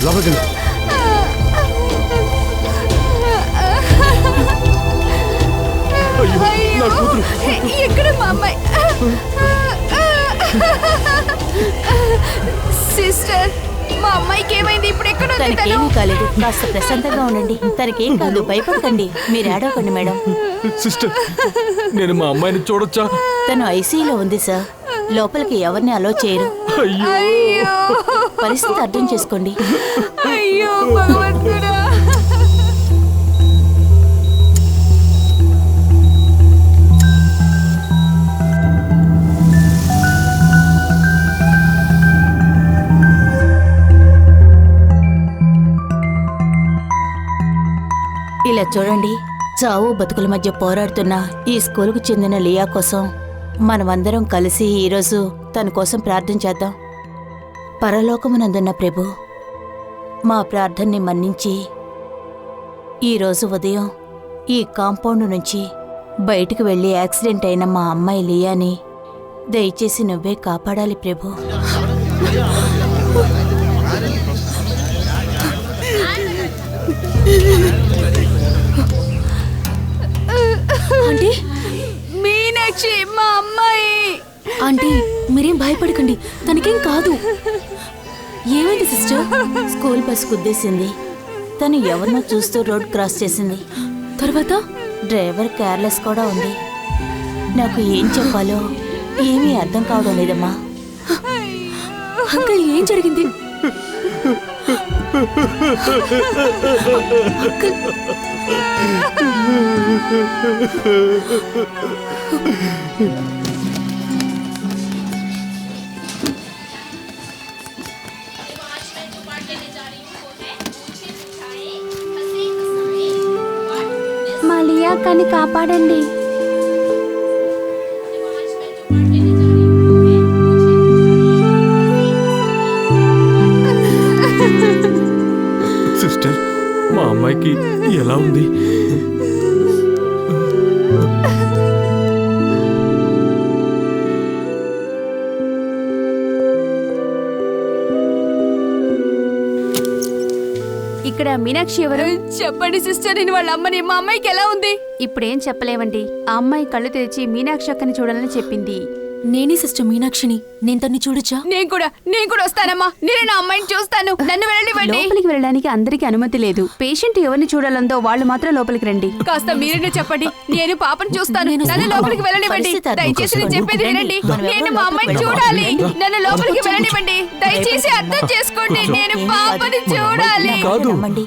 లోపలికి వెళ్ళు. అయ్యో, నా కూతురు. ఎక్కడ మా అమ్మాయి? సిస్టర్, మా అమ్మాయికి ఏమైంది? ఇప్పుడు ఎక్కడ ఉంది? తనకేమీ కాలేదు, కాస్త ప్రశాంతంగా ఉండండి. తనకేం కాదు, భయపడకండి. మీరు ఏడవకండి మేడం. సిస్టర్, నేను మా అమ్మాయిని చూడొచ్చా? తను ఐసీయూలో ఉంది సార్. లోపలికి ఎవరిని అలో చేయరు. అయ్యో, పరిస్థితి అర్థం చేసుకోండి. అయ్యో భగవంతుడా. ఇలా చూడండి, చావు బతుకుల మధ్య పోరాడుతున్న ఈ స్కూలుకు చెందిన లియా కోసం మనమందరం కలిసి ఈరోజు తన కోసం ప్రార్థన చేద్దాం. పరలోకమునందున్న ప్రభు, మా ప్రార్థనని మన్నించి ఈరోజు ఉదయం ఈ కాంపౌండ్ నుంచి బయటికి వెళ్ళి యాక్సిడెంట్ అయిన మా అమ్మాయి లియాని దయచేసి నువ్వే కాపాడాలి ప్రభు. ఆంటీ, మీనాక్షి మా అమ్మాయి. ఆంటీ మీరేం భయపడకండి, తనకేం కాదు. ఏమైంది సిస్టర్? School bus గుద్దేసింది. తను ఎవరినో చూస్తూ రోడ్ క్రాస్ చేసింది. తర్వాత డ్రైవర్ కేర్లెస్ కూడా ఉంది. నాకు ఏం చెప్పాలో ఏమీ అర్థం కావడం లేదమ్మా. అంకుల్ ఏం జరిగింది? మా లియాక్కని కాపాడండి. సిస్టర్, మా అమ్మాయికి ఎలా ఉంది? ఇక్కడ మీనాక్షి ఎవరు? చెప్పండి సిస్టర్, నేను వాళ్ళ అమ్మని. మా అమ్మాయికి ఎలా ఉంది? ఇప్పుడేం చెప్పలేవండి. ఆ అమ్మాయి కళ్ళు తెరిచి మీనాక్షి అక్కని చూడాలని చెప్పింది. నేనే సిస్టర్ మీనాక్షిని. నేను తన్ని చూడొచ్చా? నేను కూడా వస్తానమ్మా. నేను నా అమ్మాయిని చూస్తాను. నన్ను వెళ్ళనివ్వండి. లోపలికి వెళ్ళడానికి అందరికీ అనుమతి లేదు. పేషెంట్ ఎవరిని చూడాలందో వాళ్ళు మాత్రం లోపలికి రండి. కాస్త మీరేనే చెప్పండి. నేను పాపను చూస్తాను. నేను నన్ను లోపలికి వెళ్ళనివ్వండి. పరిస్థితి అర్థం దయచేసి నేను చెప్పేది వినండి. మనం నేను ఎవరో మా అమ్మాయిని లోపలికి చూడాలి. వెళ్ళాలి. నన్ను లోపలికి వెళ్ళనివ్వండి. దయచేసి అర్థం చేసుకోండి. నేను పాపని చూడాలి. కాదు. నమ్మండి.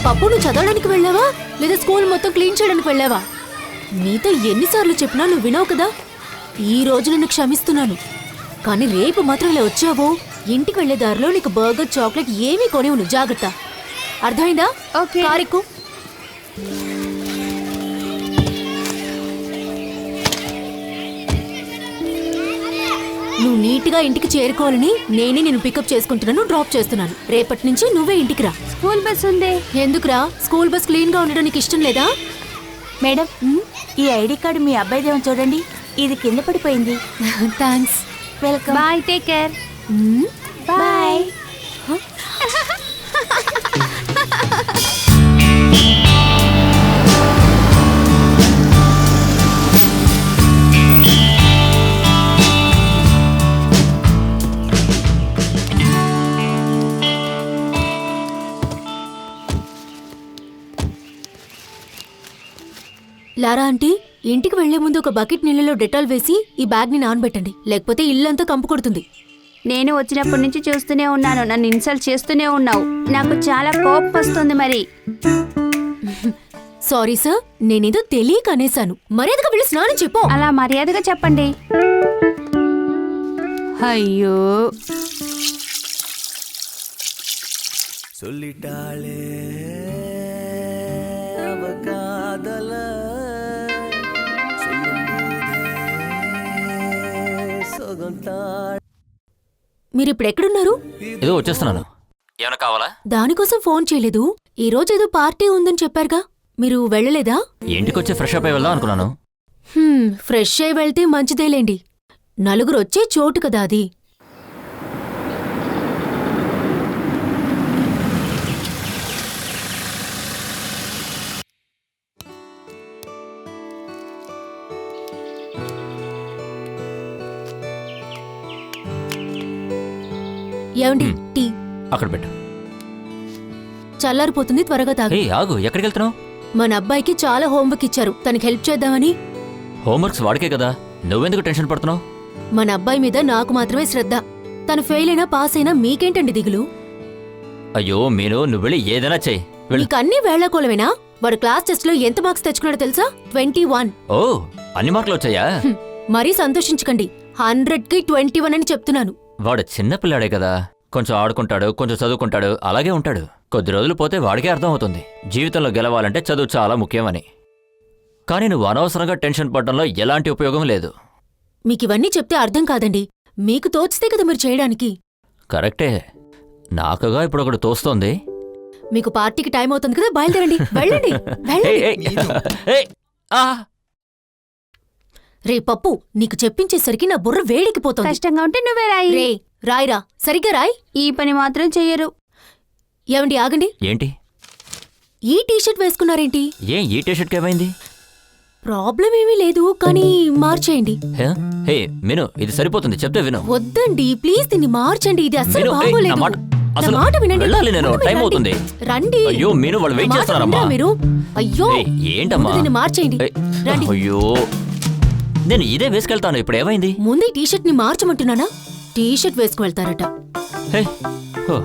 పప్పు నువ్వు చదవడానికి వెళ్ళావా లేదా స్కూల్ మొత్తం క్లీన్ చేయడానికి వెళ్ళావా? నీతో ఎన్నిసార్లు చెప్పినా నువ్వు వినవు కదా. ఈ రోజు నిన్ను క్షమిస్తున్నాను, కానీ రేపు మాత్రం ఇలా వచ్చావో ఇంటికి వెళ్లే దారిలో నీకు బర్గర్ చాక్లెట్ ఏమీ కొనివు. నువ్వు జాగ్రత్త, అర్థమైందా? ఓకే. కారెక్కు. నువ్వు నీట్గా ఇంటికి చేరుకోవాలని నేనే నేను పికప్ చేసుకుంటున్నాను, డ్రాప్ చేస్తున్నాను. రేపటి నుంచి నువ్వే ఇంటికి రా. స్కూల్ బస్ ఉందే. ఎందుకురా? స్కూల్ బస్ క్లీన్ గా ఉండడం నీకు ఇష్టం లేదా? మేడం, ఈ ఐడి కార్డు మీ అబ్బాయిదేమో చూడండి, ఇది కింద పడిపోయింది. Thanks. Welcome. Bye, take care. Bye. Lara aunty, ఇంటికి వెళ్లే ముందు ఒక బకెట్ నీళ్ళలో డెటాల్ వేసి ఈ బ్యాగ్ ని నానబెట్టండి, లేకపోతే ఇల్లంతా కంపు కొడుతుంది. నేను వచ్చినప్పటి నుంచి చూస్తూనే ఉన్నాను, నన్ను ఇన్సల్ట్ చేస్తూనే ఉన్నావు. నాకు చాలా కోపం వస్తుంది. మరి సారీ సార్, నేనేదో తెలియక అనేశాను. మర్యాదగా వెళ్ళి స్నానం చెప్పు. అలా మర్యాదగా చెప్పండి. అయ్యో, சொல்லிட்டாளே அவ காதல சொல்லும்போதே మీరిప్పుడు ఎక్కడున్నారు? ఏదో వచ్చేస్తున్నాను. ఏమైనా కావాలా? దానికోసం ఫోన్ చేయలేదు. ఈ రోజు ఏదో పార్టీ ఉందని చెప్పారుగా, మీరు వెళ్ళలేదా? ఇంటికొచ్చి ఫ్రెష్ అప్ అయి వెళ్దాం అనుకున్నాను. ఫ్రెష్ అయి వెళ్తే మంచిదేలేండి, నలుగురు వచ్చే చోటు కదా అది. ఏమండి, టీ అక్కడ పెట్టు. చల్లారిపోతుంది, త్వరగా తాగు. ఏ ఆగు, ఎక్కడికి వెళ్తున్నావు? మన అబ్బాయికి చాలా హోంవర్క్ ఇచ్చారు, తనకి హెల్ప్ చేద్దామని. హోంవర్క్స్ వాడికే కదా, నువ్వెందుకు టెన్షన్ పడుతున్నావు? మన అబ్బాయి మీద నాకు మాత్రమే శ్రద్ధ. తను ఫెయిల్ అయినా పాస్ అయినా మీకేంటండి దిగులు? అయ్యో మీను, నువ్వు వెళ్ళి ఏదైనా చెయ్యి. వెళ్ళు. నీకు అన్ని వేళాకోళమేనా? వాడు క్లాస్ టెస్ట్ లో ఎంత మార్క్స్ తెచ్చుకున్నాడో తెలుసా? 21. ఓ, అన్ని మార్కులు వచ్చాయా? మరీ సంతోషించకండి, 100కి 21 అని చెప్తున్నాను. వాడు చిన్నపిల్లాడే కదా, కొంచెం ఆడుకుంటాడు, కొంచెం చదువుకుంటాడు, అలాగే ఉంటాడు. కొద్ది రోజులు పోతే వాడికే అర్థం అవుతుంది జీవితంలో గెలవాలంటే చదువు చాలా ముఖ్యమని. కానీ నువ్వు అనవసరంగా టెన్షన్ పడడంలో ఎలాంటి ఉపయోగం లేదు. మీకివన్నీ చెప్తే అర్థం కాదండి, మీకు తోచితే కదా మీరు చేయడానికి. కరెక్టే, నాకుగా ఇప్పుడు ఒకటి తోస్తోంది. మీకు పార్టీకి టైం అవుతుంది కదా, బయలుదేరండి. వెళ్ళండి, ఏయ్, వెళ్ళండి. ఏయ్, ఏయ్, ఆ! రే పప్పు, నీకు చెప్పించేసరికి నా బుర్ర వేడికిపోతుంది. కష్టంగా ఉంటే నువ్వే రాయి. రే రాయిరా, సరిగ్గా రాయ్. ఈ పని మాత్రం చెయ్యరు. ఏమండి, ఆగండి. ఏంటి? ఈ టీషర్ట్ వేసుకున్నారేంటి? ఏం ఈ టీషర్ట్కి ఏమైంది? ప్రాబ్లం ఏమీ లేదు, కానీ మార్చేయండి. హే మీను, ఇది సరిపోతుంది, చెప్తే విను. వద్దండి ప్లీజ్, దీన్ని మార్చండి. ఇది అస్సలు మీను, ఏయ్, బాగోలేదు. నా మాట- నా అసలు మాట వినండి. వెళ్ళాలి నేను, ముందు టైం రండి. అవుతుంది. రండి. అయ్యో మీను, వాళ్ళు వెయిట్ మాట చేస్తున్నారమ్మా. వినరా మీరు? అయ్యో, ఏయ్, ఏంటమ్మా? ముందు దీన్ని మార్చేయండి. ఏయ్, రండి. అయ్యో, నేను ఇదే వేసుకెళ్తాను, ఇప్పుడు ఏమైంది? ముందు ఈ టీషర్ట్ ని మార్చమంటున్నానా? టీషర్ట్ వేసుకు వెళ్తారట. హే, హో.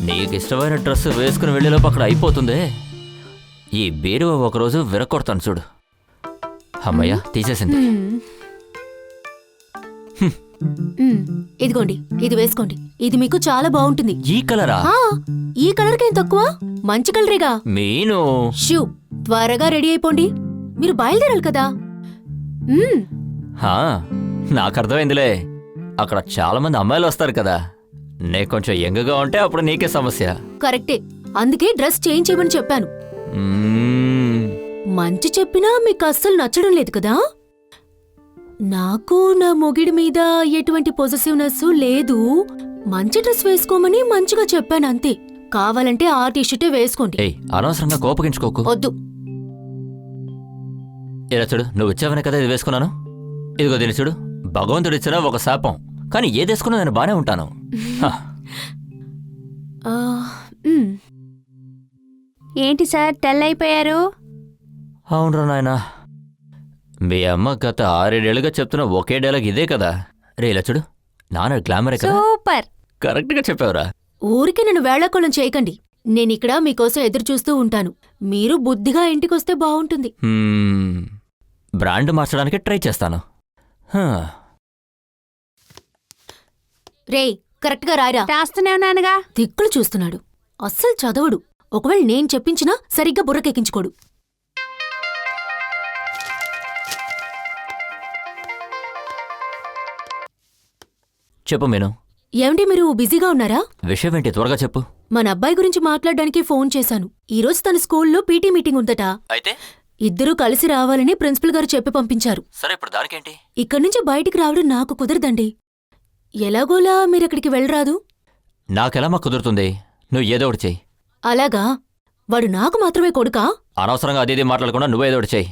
నీకు ఇష్టమైన డ్రెస్ వేసుకుని వెళ్ళేలోపు అక్కడ అయిపోతుందే. ఈ బీరువా ఒకరోజు విరక్కొడతాను చూడు. అమ్మయ్య, తీసేసింది. ఇదిగోండి, ఇది వేసుకోండి. ఇది మీకు చాలా బాగుంటుంది. ఈ కలరా? ఆ, ఈ కలర్ కేం తక్కువ, మంచి కలరేగా. మీను, షూ, త్వరగా రెడీ అయిపోండి, మీరు బయలుదేరాలి కదా. హా, నాకు అర్థమైందిలే. అక్కడ చాలా మంది అమ్మాయిలు వస్తారు కదా, నే కొంచెం యంగ్గా ఉంటే అప్పుడు నీకే సమస్య. కరెక్టే, అందుకే డ్రెస్ చేంజ్ చేయమని చెప్పాను. మ్మ్. మంచి చెప్పినా మీకు అస్సలు నచ్చడం లేదు కదా. నాకు నా మొగిడి మీద ఎటువంటి పొజెసివ్నెస్ లేదు. మంచి డ్రెస్ వేసుకోమని మంచిగా చెప్పాను అంతే. కావాలంటే ఆ టీషర్టే వేసుకోండి. ఏయ్, అనవసరంగా కోపగించుకోకు. వద్దు. ఇలా చూడు, నువ్వు ఇచ్చావనే కదా ఇది వేసుకున్నాను. ఇదిగో దీన్ని చూడు, భగవంతుడిచ్చిన ఒక శాపం, కానీ ఏదేసుకున్నా నేను బానే ఉంటాను. హ. ఆ, మ్. ఏంటి సార్ టెల్ అయిపోయారు? అవునరా నాయనా, మీ అమ్మ గత 6-7 ఏళ్ళుగా చెప్తున్న ఒకే డైలాగ్ ఇదే కదా. రే ఇలా చూడు, నాన్న గ్లామరే కదా. సూపర్. కరెక్ట్గా చెప్పావురా. ఊరికి నన్ను వేళాకోళం చేయకండి. నేనిక్కడ మీకోసం ఎదురు చూస్తూ ఉంటాను. మీరు బుద్ధిగా ఇంటికొస్తే బావుంటుంది. బ్రాండ్ మార్చడానికి ట్రై చేస్తాను. హా. రేయ్, కరెక్ట్గా రాయరా. రాస్తూనే ఉన్నానుగా. దిక్కులు చూస్తున్నాడు. అస్సలు చదవడు. ఒకవేళ నేను చెప్పించినా సరిగ్గా బుర్రకెక్కించుకోడు. చెప్పు మీను. ఏమండి, మీరు బిజీగా ఉన్నారా? విషయం ఏంటి, త్వరగా చెప్పు. మన అబ్బాయి గురించి మాట్లాడడానికి ఫోన్ చేశాను. ఈరోజు తన స్కూల్లో పీటీ మీటింగ్ ఉందట. అయితే ఇద్దరూ కలిసి రావాలని ప్రిన్సిపల్ గారు చెప్పి పంపించారు. సరే, ఇప్పుడు దానికేంటి? ఇక్కడి నుంచి బయటికి రావడం నాకు కుదరదండి. ఎలాగోలా మీరక్కడికి వెళ్ళరాదు? నాకెలా మా కుదురుతుంది? నువ్వు ఏదో ఒకటి చెయ్యి. అలాగా? వాడు నాకు మాత్రమే కొడుకా? అనవసరంగా అది ఇది మాట్లాడకుండా నువ్వేదో ఒకటి చెయ్యి.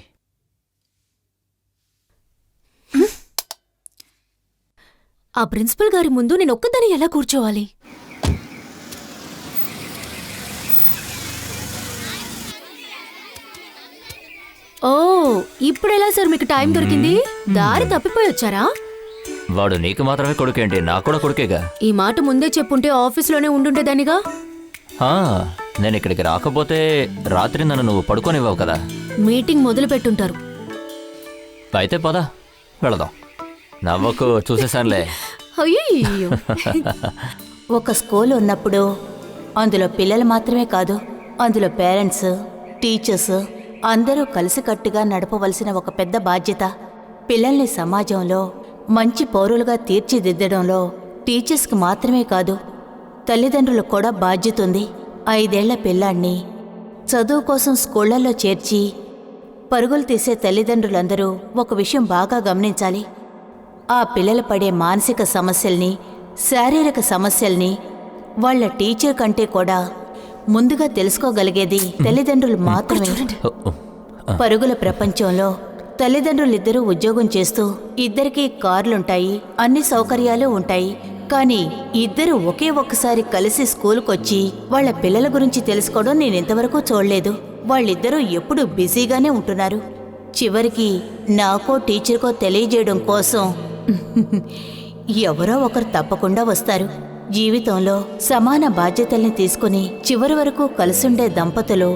ఆ ప్రిన్సిపల్ గారి ముందు నేను ఒక్కదాన్ని ఎలా కూర్చోవాలి? ఓ, ఇప్పుడెలా సార్ మీకు టైం దొరికింది? దారి తప్పిపోయి వచ్చారా? వాడు నీకు మాత్రమే కొడుకేంటి? నాకు కూడా కొడుకేగా. ఈ మాట ముందే చెప్పుంటే ఆఫీస్లోనే ఉండుండేదానిగా. ఆ, నేను ఇక్కడికి రాకపోతే రాత్రి నన్ను నువ్వు పడుకోనివ్వవు కదా. మీటింగ్ మొదలు పెట్టుంటారు. అయితే పద, వెళదాం. నవ్వకు, చూసేశానులే. అయ్యో, ఒక స్కూల్ ఉన్నప్పుడు అందులో పిల్లలు మాత్రమే కాదు, అందులో పేరెంట్స్, టీచర్స్ అందరూ కలిసికట్టుగా నడపవలసిన ఒక పెద్ద బాధ్యత. పిల్లల్ని సమాజంలో మంచి పౌరులుగా తీర్చిదిద్దడంలో టీచర్స్కి మాత్రమే కాదు, తల్లిదండ్రులకు కూడా బాధ్యత ఉంది. 5 ఏళ్ల పిల్లాన్ని చదువు కోసం స్కూళ్లలో చేర్చి పరుగులు తీసే తల్లిదండ్రులందరూ ఒక విషయం బాగా గమనించాలి. ఆ పిల్లలు పడే మానసిక సమస్యల్ని, శారీరక సమస్యల్ని వాళ్ళ టీచర్ కంటే కూడా ముందుగా తెలుసుకోగలిగేది తల్లిదండ్రులు మాత్రమే. పరుగుల ప్రపంచంలో తల్లిదండ్రులిద్దరూ ఉద్యోగం చేస్తూ ఇద్దరికీ కార్లుంటాయి, అన్ని సౌకర్యాలు ఉంటాయి. కానీ ఇద్దరూ ఒక్కసారి కలిసి స్కూలుకొచ్చి వాళ్ళ పిల్లల గురించి తెలుసుకోవడం నేనింతవరకు చూడలేదు. వాళ్ళిద్దరూ ఎప్పుడూ బిజీగానే ఉంటున్నారు. చివరికి నాకో టీచర్కో తెలియజేయడం కోసం ఎవరో ఒకరు తప్పకుండా వస్తారు. జీవితంలో సమాన బాధ్యతల్ని తీసుకుని చివరి వరకు కలిసుండే దంపతులు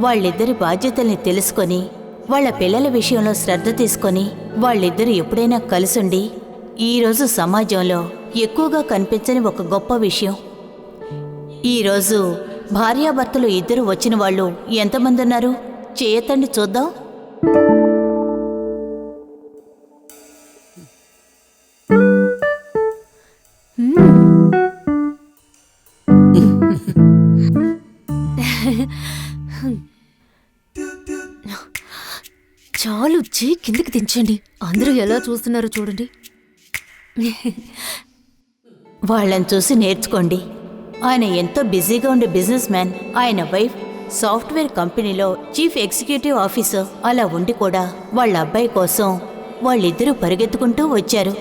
వాళ్ళిద్దరి బాధ్యతల్ని తెలుసుకొని వాళ్ళ పిల్లల విషయంలో శ్రద్ధ తీసుకొని వాళ్ళిద్దరూ ఎప్పుడైనా కలిసుండి ఈరోజు సమాజంలో ఎక్కువగా కనిపించని ఒక గొప్ప విషయం. ఈరోజు భార్యాభర్తలు ఇద్దరు వచ్చిన వాళ్ళు ఎంతమంది ఉన్నారు? చేయతండి చూద్దాం. చాలు, కిందకి దించండి. అందరూ ఎలా చూస్తున్నారో చూడండి. వాళ్ళని చూసి నేర్చుకోండి. ఆయన ఎంతో బిజీగా ఉండే బిజినెస్ మ్యాన్. ఆయన వైఫ్ సాఫ్ట్వేర్ కంపెనీలో చీఫ్ ఎగ్జిక్యూటివ్ ఆఫీసర్. అలా ఉండి కూడా వాళ్ళ అబ్బాయి కోసం వాళ్ళిద్దరూ పరిగెత్తుకుంటూ వచ్చారు.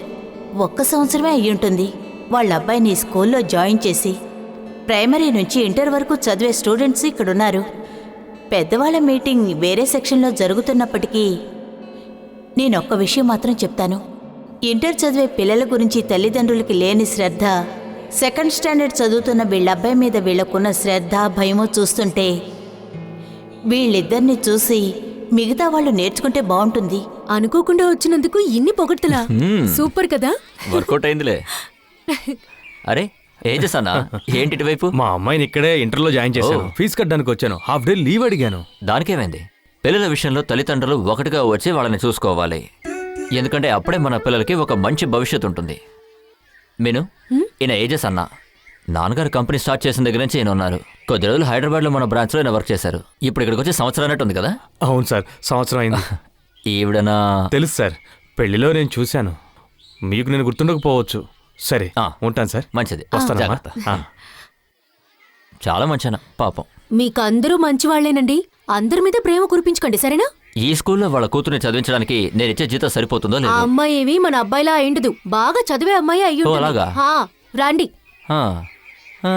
1 సంవత్సరమే అయ్యుంటుంది వాళ్ళ అబ్బాయిని స్కూల్లో జాయిన్ చేసి. ప్రైమరీ నుంచి ఇంటర్ వరకు చదివే స్టూడెంట్స్ ఇక్కడున్నారు. పెద్దవాళ్ళ మీటింగ్ వేరే సెక్షన్లో జరుగుతున్నప్పటికీ నేనొక్క విషయం మాత్రం చెప్తాను. ఇంటర్ చదివే పిల్లల గురించి తల్లిదండ్రులకి లేని శ్రద్ధ, 2nd స్టాండర్డ్ చదువుతున్న వీళ్ళ అబ్బాయి మీద వీళ్ళకున్న శ్రద్ధ, భయమో చూస్తుంటే వీళ్ళిద్దరిని చూసి మిగతా వాళ్ళు నేర్చుకుంటే బాగుంటుంది. అనుకోకుండా వచ్చినందుకు ఇన్ని పొగడ్తలా? సూపర్ కదా. వర్కౌట్ అయిందిలే. అరే ఏజెస్ అన్నా, ఏంటి ఇటువైపు? మా అమ్మాయిని ఇక్కడే ఇంటర్లో జాయిన్ చేశాను. ఫీజు కట్టడానికి వచ్చాను. హాఫ్ డే లీవ్ అడిగాను. దానికేమైంది? పిల్లల విషయంలో తల్లిదండ్రులు ఒకటిగా వచ్చి వాళ్ళని చూసుకోవాలి. ఎందుకంటే అప్పుడే మన పిల్లలకి ఒక మంచి భవిష్యత్తు ఉంటుంది. మీను, ఈయన ఏజెస్ అన్నా. నాన్నగారు కంపెనీ స్టార్ట్ చేసిన దగ్గర నుంచి ఈయన ఉన్నారు. కొద్ది రోజులు హైదరాబాద్లో మన బ్రాంచ్లో ఈయన వర్క్ చేశారు. ఇప్పుడు ఇక్కడికి వచ్చి సంవత్సరం అన్నట్టు ఉంది కదా? అవును సార్, సంవత్సరం అయింది. ఈవిడనా? తెలుసు సార్, పెళ్లిలో నేను చూశాను. మీకు నేను గుర్తుండకపోవచ్చు. సరే, ఉంటాను సార్. మంచిది, వస్తాను. జాగ్రత్త. చాలా మంచినా పాపం. మీకు అందరూ మంచివాళ్లేనండి. అందరి మీద ప్రేమ కురిపించకండి, సరేనా? ఈ స్కూల్లో వాళ్ళ కూతుర్ని చదివించడానికి నేను ఇచ్చే జీతం సరిపోతుందో ఆ లేదో. అమ్మాయి ఏవి మన అబ్బాయిలా అయిండదు. బాగా చదివే అమ్మాయి అయ్యి ఓ, అలాగా? రండి. ఆ, ఆ.